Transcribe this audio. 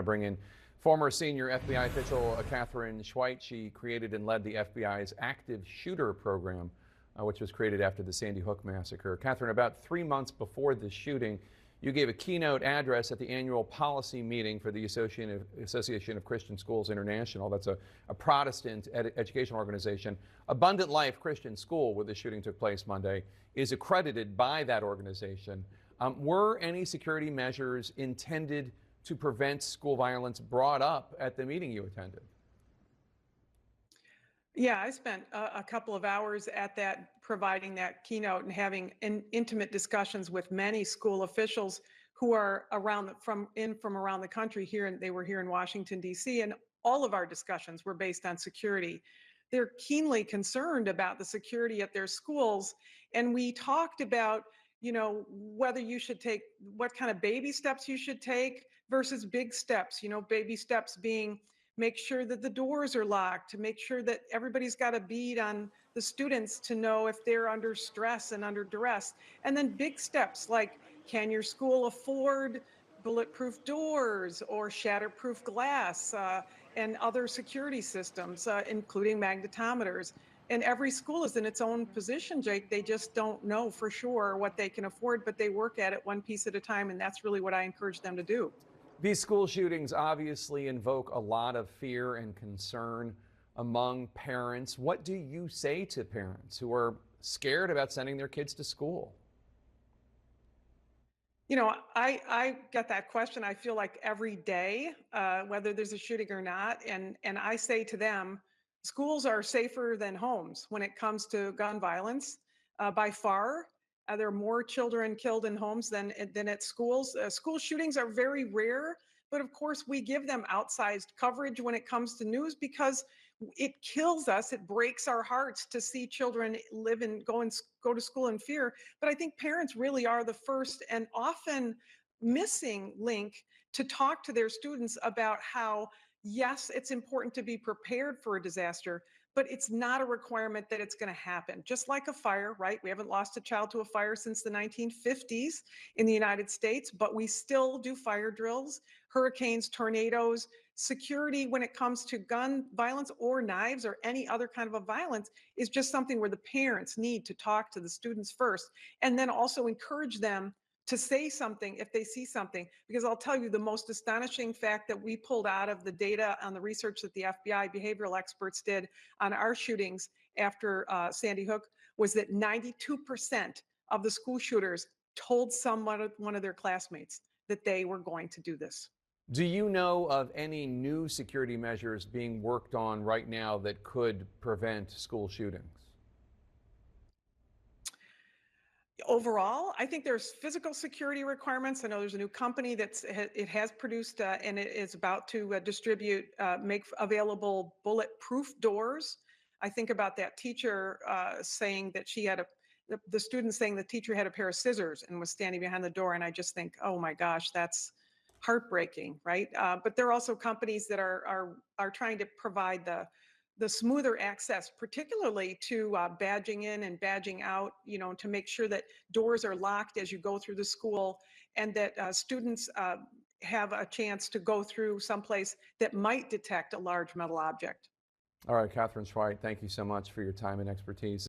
bring in former senior FBI official Katherine Schweit. She created and led the FBI's active shooter program, which was created after the Sandy Hook massacre. Katherine, about 3 months before the shooting, you gave a keynote address at the annual policy meeting for the Association of Christian Schools International. That's a Protestant educational organization. Abundant Life Christian School, where the shooting took place Monday, is accredited by that organization. Were any security measures intended to prevent school violence brought up at the meeting you attended? Yeah, I spent a couple of hours at that, providing that keynote and having intimate discussions with many school officials who are from around the country here, and they were here in Washington, D.C., and all of our discussions were based on security. They're keenly concerned about the security at their schools, and we talked about, whether you should take, what kind of baby steps you should take versus big steps, baby steps being make sure that the doors are locked, to make sure that everybody's got a bead on the students to know if they're under stress and under duress. And then big steps like, can your school afford bulletproof doors or shatterproof glass and other security systems, including magnetometers? And every school is in its own position, Jake. They just don't know for sure what they can afford, but they work at it one piece at a time. And that's really what I encourage them to do. These school shootings obviously invoke a lot of fear and concern among parents. What do you say to parents who are scared about sending their kids to school? I get that question. I feel like every day, whether there's a shooting or not. And I say to them, schools are safer than homes when it comes to gun violence, by far. There are more children killed in homes than at schools. School shootings are very rare, but of course we give them outsized coverage when it comes to news because it kills us. It breaks our hearts to see children live and go to school in fear. But I think parents really are the first and often missing link to talk to their students about how, yes, it's important to be prepared for a disaster, but it's not a requirement that it's going to happen. Just like a fire, right? We haven't lost a child to a fire since the 1950s in the United States, but we still do fire drills, hurricanes, tornadoes. Security when it comes to gun violence or knives or any other kind of a violence is just something where the parents need to talk to the students first, and then also encourage them to say something if they see something. Because I'll tell you, the most astonishing fact that we pulled out of the data on the research that the FBI behavioral experts did on our shootings after Sandy Hook was that 92% of the school shooters told one of their classmates that they were going to do this. Do you know of any new security measures being worked on right now that could prevent school shootings? Overall, I think there's physical security requirements. I know there's a new company it has produced and it is about to distribute, make available bulletproof doors. I think about that teacher saying that she had the student saying the teacher had a pair of scissors and was standing behind the door. And I just think, oh my gosh, that's heartbreaking, right? But there are also companies that are trying to provide the smoother access, particularly to badging in and badging out, to make sure that doors are locked as you go through the school, and that students have a chance to go through someplace that might detect a large metal object. All right, Katherine Schweit, thank you so much for your time and expertise.